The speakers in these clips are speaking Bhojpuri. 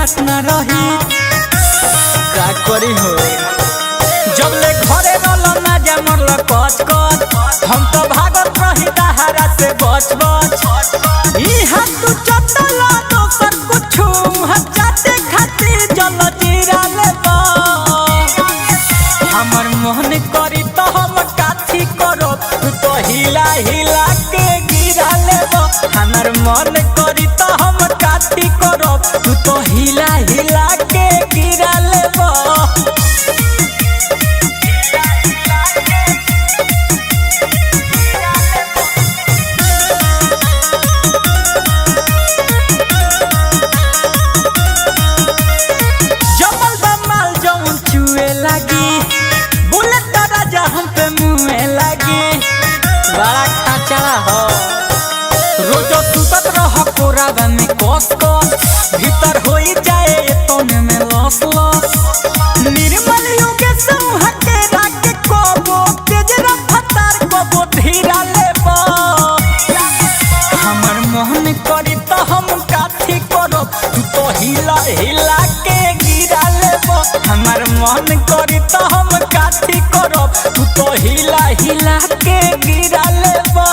पास न रही का करी हो। जब ले घरे रहल ना जा मरल कच कच हम तो भागत रही दहारा से बच बच। ई हाथ तू चटला दोसर कुछु हजाते खातिर जल जीरा लेबा। हमर मोहन करी तो हम काथी करो तू तो हिला हिला के गिरा लेबा। हमर मन करी तो हम काथी करो तू तो हिला हिला के गिरा लेबा। बुलेट राजा हम पे मुँह लगी बड़ा खाचा हो। रोजो सुतत रह कोराबा में कस कस भीतर हो जाए तोने में लस लस। निर्मल युगे समूह के राके कोबो तेज रफ्तार कोबो धीरा लेबा। हमर मोहन करी तो हम काथी करो तू तो हिला हिला के गिरा लेबा। हमर मन करी तो हम काथी करो तू तो हिला हिला के गिरा लेबा।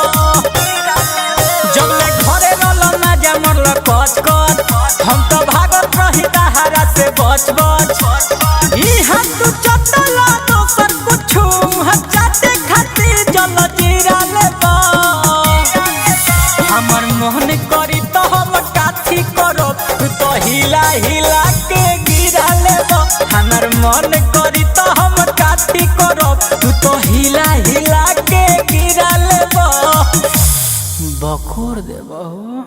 जब ले घरे रहल ना जा मरल कच कच हम तो भागत रही दहारा से बच बच। ई हाथ तू चटला दोसर कुछु हजाते खातिर जल जीरा लेबा। हमर मोहन करी तो हम काथी करो तू तो हिला हिला के गिरा लेबा। हमर मन करी तो हम काथी करो तू तो हिला हिला के गिरा लेबा। बखोर देबा हो।